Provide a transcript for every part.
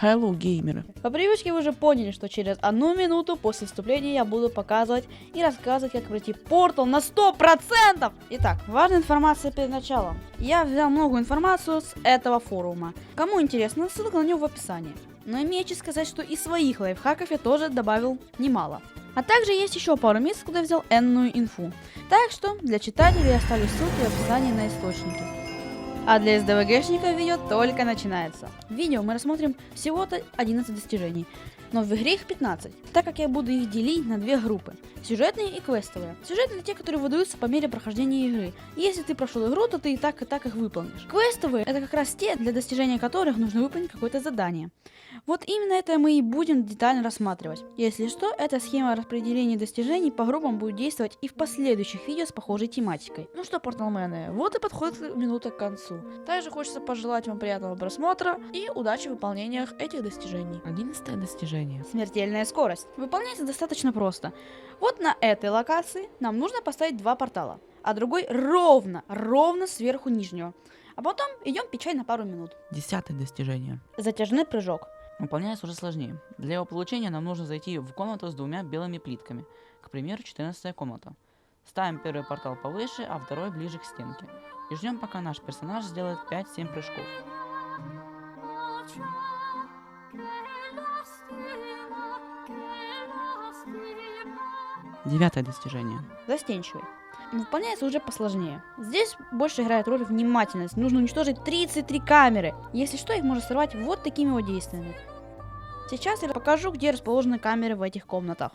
Hello, геймеры! По привычке вы уже поняли, что через 1 минуту после вступления я буду показывать и рассказывать, как пройти портал на 100%! Итак, важная информация перед началом. Я взял многую информацию с этого форума. Кому интересно, ссылка на него в описании. Но имею сказать, что и своих лайфхаков я тоже добавил немало. А также есть еще пару мест, куда взял энную инфу. Так что для читателей я оставлю ссылки в описании на источники. А для СДВГшников видео только начинается. В видео мы рассмотрим всего-то 11 достижений, но в игре их 15, так как я буду их делить на две группы. Сюжетные и квестовые. Сюжетные те, которые выдаются по мере прохождения игры. Если ты прошел игру, то ты и так их выполнишь. Квестовые это как раз те, для достижения которых нужно выполнить какое-то задание. Вот именно это мы и будем детально рассматривать. Если что, эта схема распределения достижений по группам будет действовать и в последующих видео с похожей тематикой. Ну что, порталмены, вот и подходит минута к концу. Также хочется пожелать вам приятного просмотра и удачи в выполнениях этих достижений. 11 достижение. Смертельная скорость. Выполняется достаточно просто. Вот на этой локации нам нужно поставить 2 портала, а другой ровно сверху нижнего. А потом идем печать на пару минут. 10 достижение. Затяжной прыжок. Выполняется уже сложнее. Для его получения нам нужно зайти в комнату с 2 белыми плитками. К примеру, 14 комната. Ставим первый портал повыше, а второй ближе к стенке. И ждем, пока наш персонаж сделает 5-7 прыжков. 9 достижение. Застенчивый. Выполняется уже посложнее. Здесь больше играет роль внимательность. Нужно уничтожить 33 камеры. Если что, их можно сорвать вот такими вот действиями. Сейчас я покажу, где расположены камеры в этих комнатах.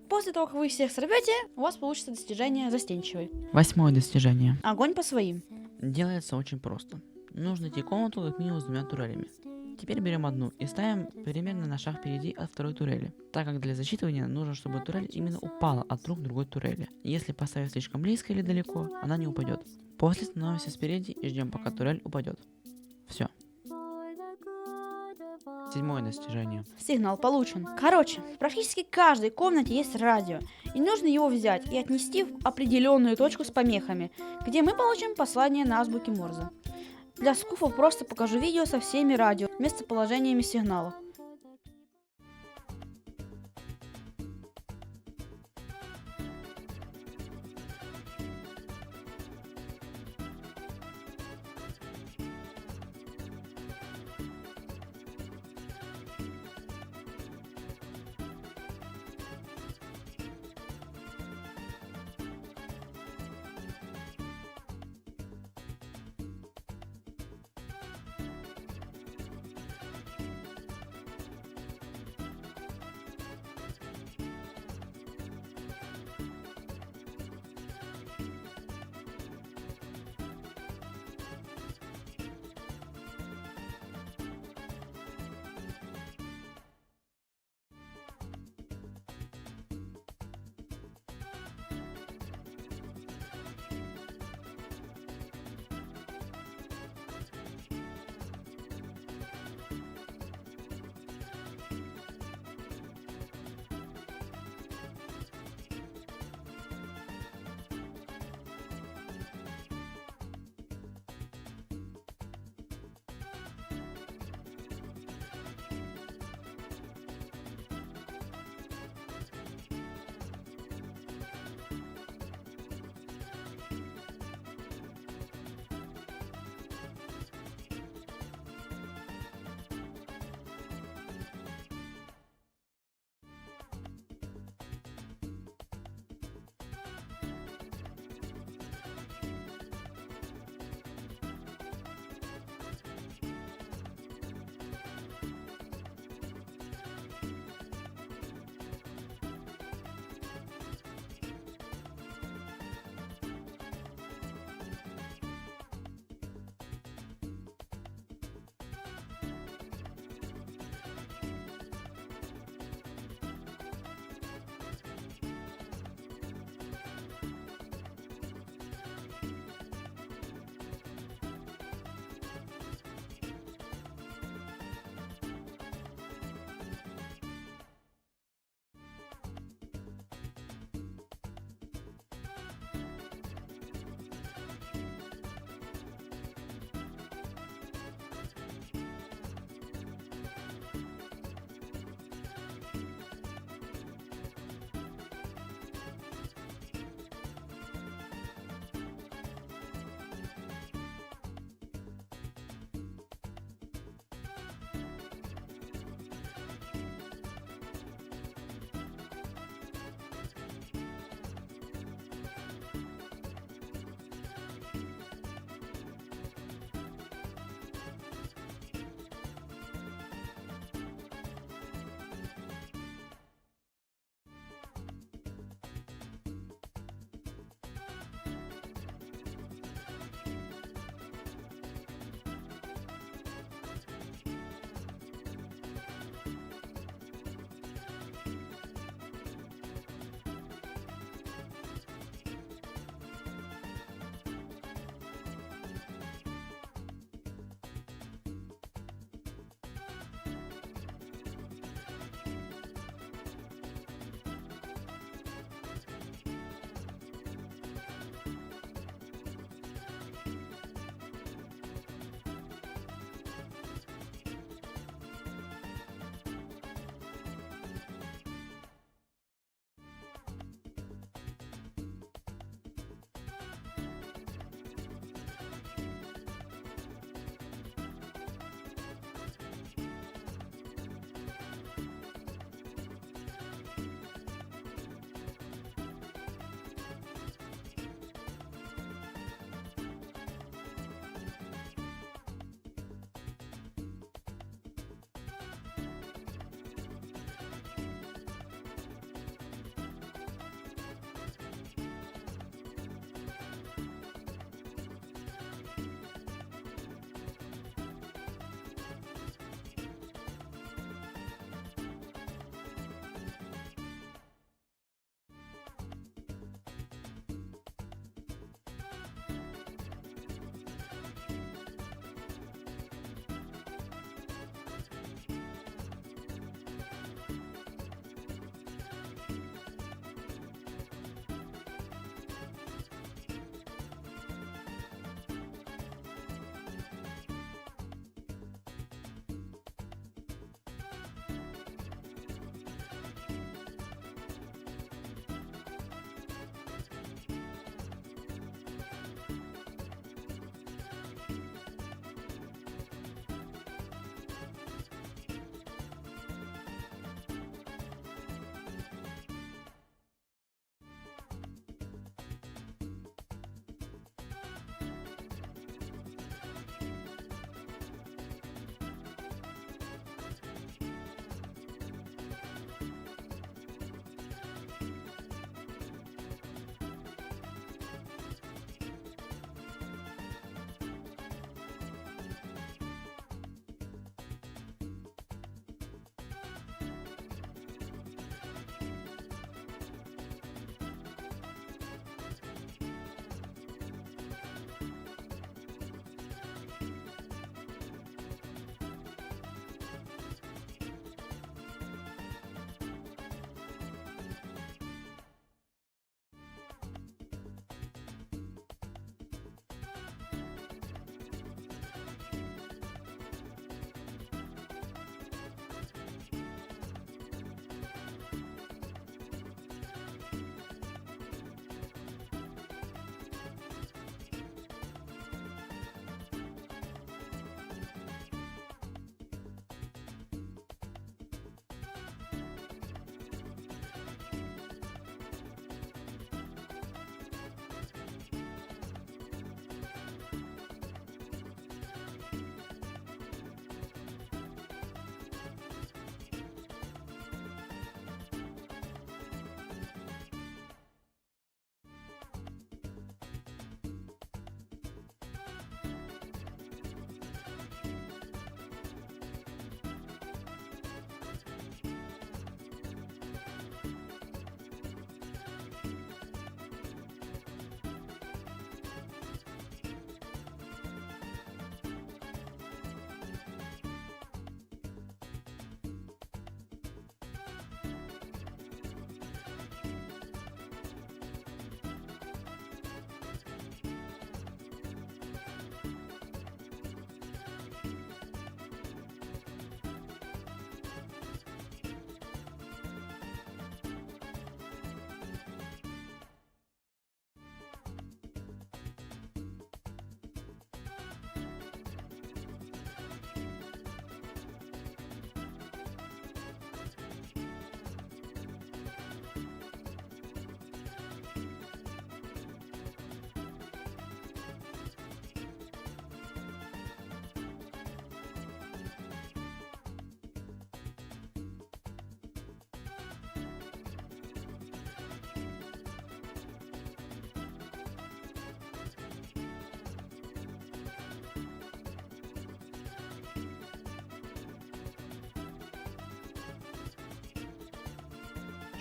После того, как вы всех сорвете, у вас получится достижение застенчивый. 8 достижение. Огонь по своим. Делается очень просто. Нужно найти комнату как минимум с 2 турелями. Теперь берем одну и ставим примерно на шаг впереди от второй турели, так как для зачитывания нужно, чтобы турель именно упала от рук другой турели. Если поставить слишком близко или далеко, она не упадет. После становимся спереди и ждем, пока турель упадет. Все. 7 достижение. Сигнал получен. Короче, в практически каждой комнате есть радио, и нужно его взять и отнести в определенную точку с помехами, где мы получим послание на азбуке Морзе. Для скуфов просто покажу видео со всеми радио, местоположениями сигнала.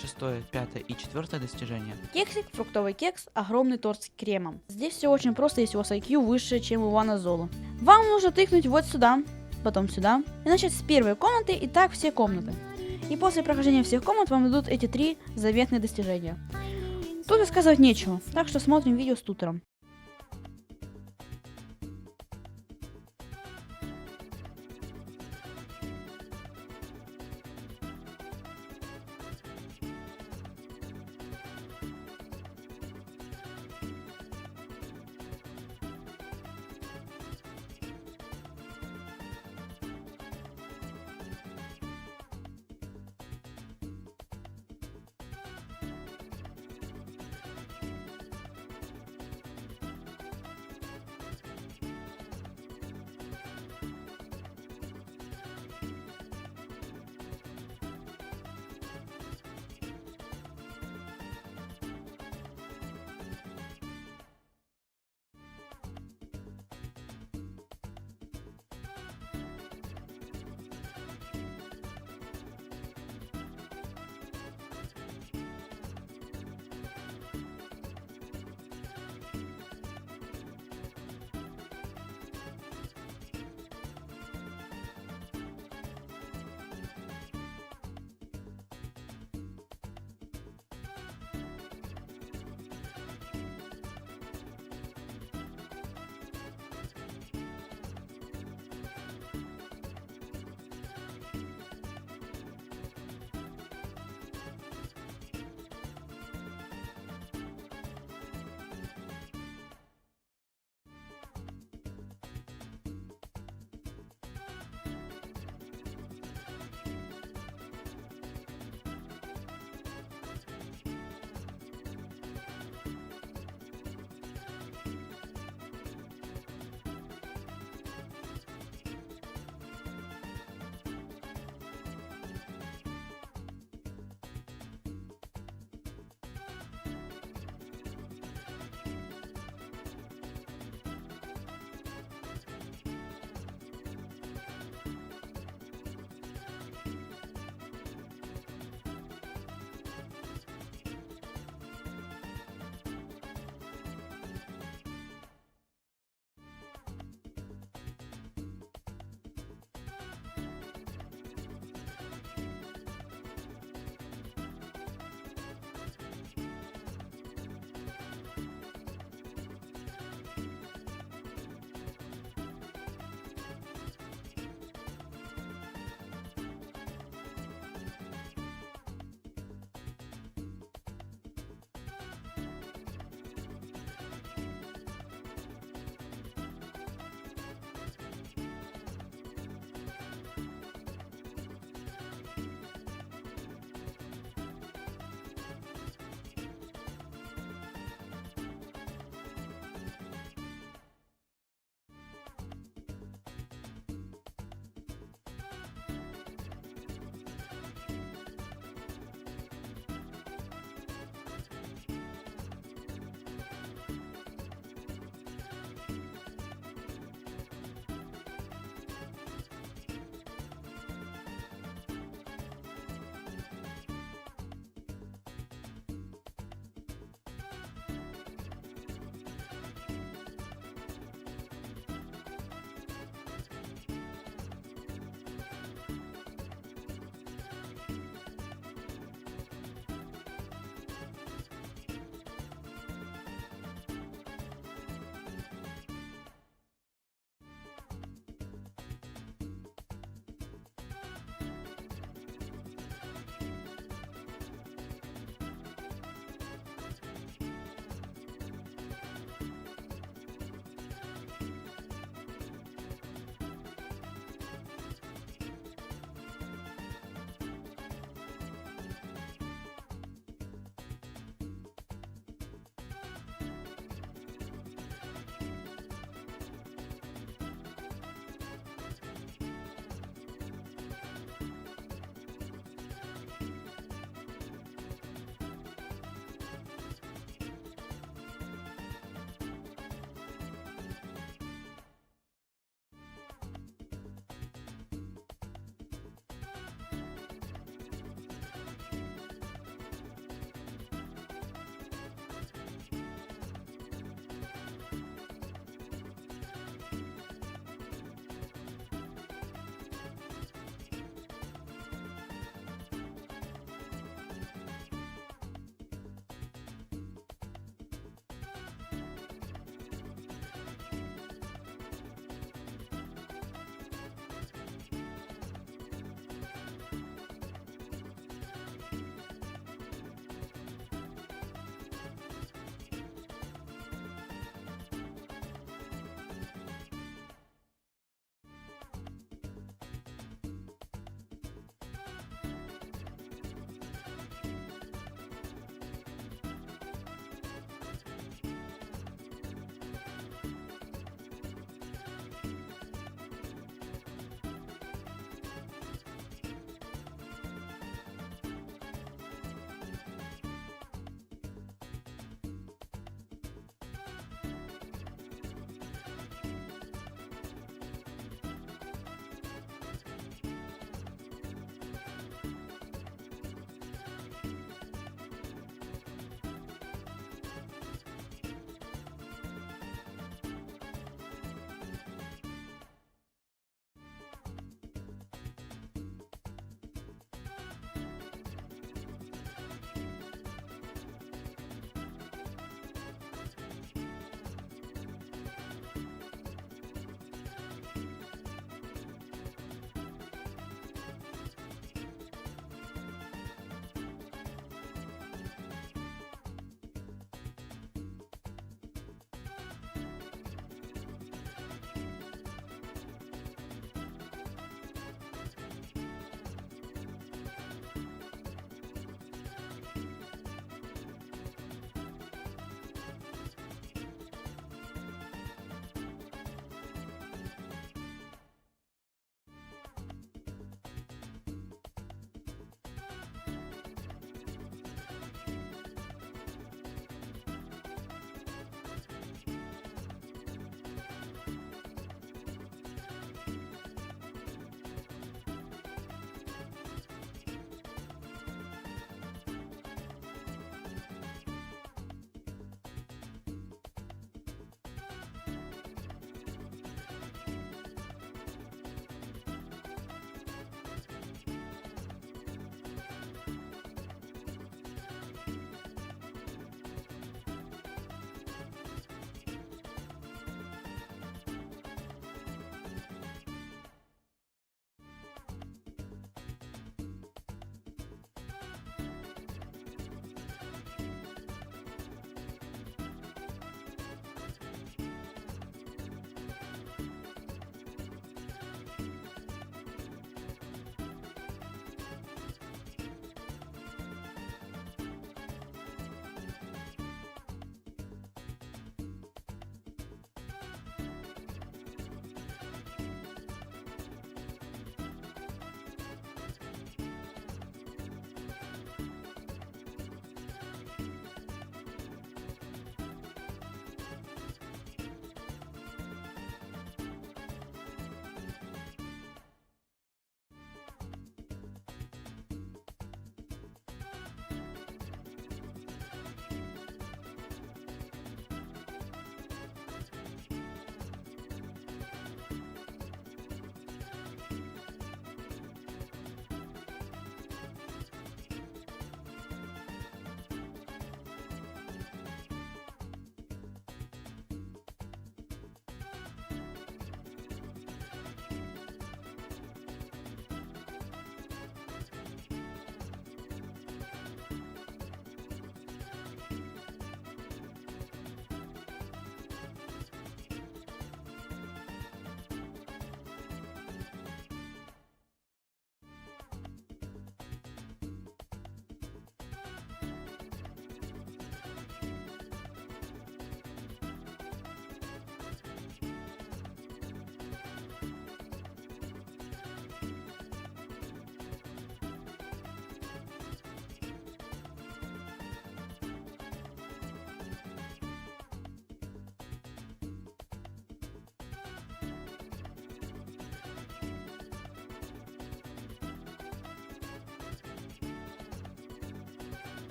шестое, пятое и четвертое достижение. Кексик, фруктовый кекс, огромный торт с кремом. Здесь все очень просто, если у вас IQ выше, чем у Ивана Золу. Вам нужно тыкнуть вот сюда, потом сюда, и начать с первой комнаты, и так все комнаты. И после прохождения всех комнат вам дадут эти 3 заветные достижения. Тут рассказывать нечего, так что смотрим видео с тутором.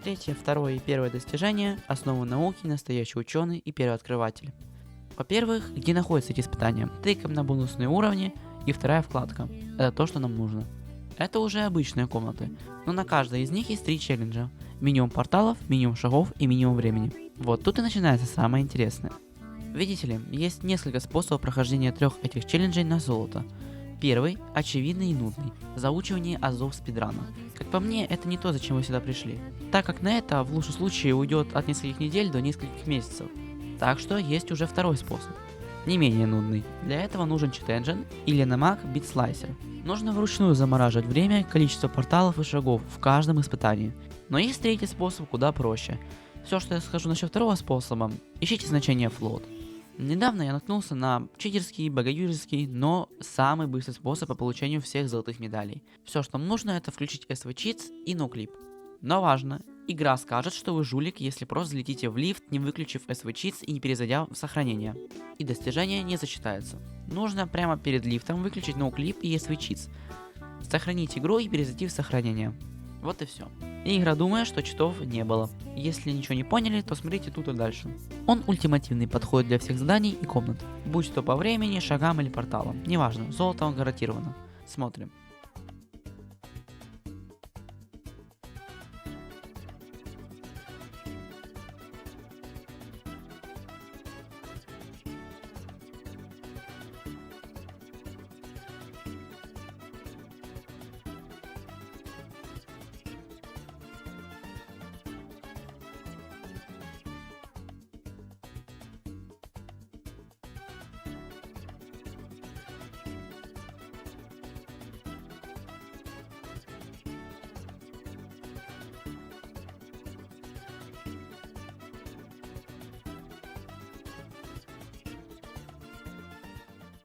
Третье, второе и первое достижение – основы науки, настоящий ученый и первооткрыватель. Во-первых, где находятся эти испытания? Тыкаем на бонусные уровни, и вторая вкладка. Это то, что нам нужно. Это уже обычные комнаты, но на каждой из них есть 3 челленджа. Минимум порталов, минимум шагов и минимум времени. Вот тут и начинается самое интересное. Видите ли, есть несколько способов прохождения 3 этих челленджей на золото. Первый – очевидный и нудный – заучивание азов спидрана. Как по мне, это не то, зачем вы сюда пришли, так как на это в лучшем случае уйдет от нескольких недель до нескольких месяцев. Так что есть уже второй способ, не менее нудный. Для этого нужен Cheat Engine или на Mac Beat Slicer. Нужно вручную замораживать время, количество порталов и шагов в каждом испытании. Но есть третий способ куда проще. Все, что я скажу насчет второго способа, ищите значение float. Недавно я наткнулся на читерский, богоюзерский, но самый быстрый способ по получению всех золотых медалей. Все, что нам нужно, это включить SV Cheats и NoClip. Но важно, игра скажет, что вы жулик, если просто залетите в лифт, не выключив SV Cheats и не перезайдя в сохранение. И достижение не засчитается. Нужно прямо перед лифтом выключить NoClip и SV Cheats. Сохранить игру и перезайти в сохранение. Вот и все. И игра думает, что читов не было. Если ничего не поняли, то смотрите тут и дальше. Он ультимативный, подходит для всех заданий и комнат. Будь то по времени, шагам или порталам. Неважно, золото гарантировано. Смотрим.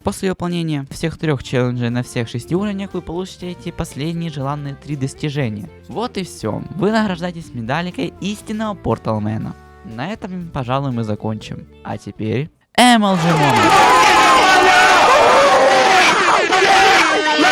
После выполнения всех 3 челленджей на всех 6 уровнях вы получите эти последние желанные 3 достижения. Вот и все. Вы награждаетесь медалькой истинного Порталмена. На этом, пожалуй, мы закончим. А теперь MLG Moment.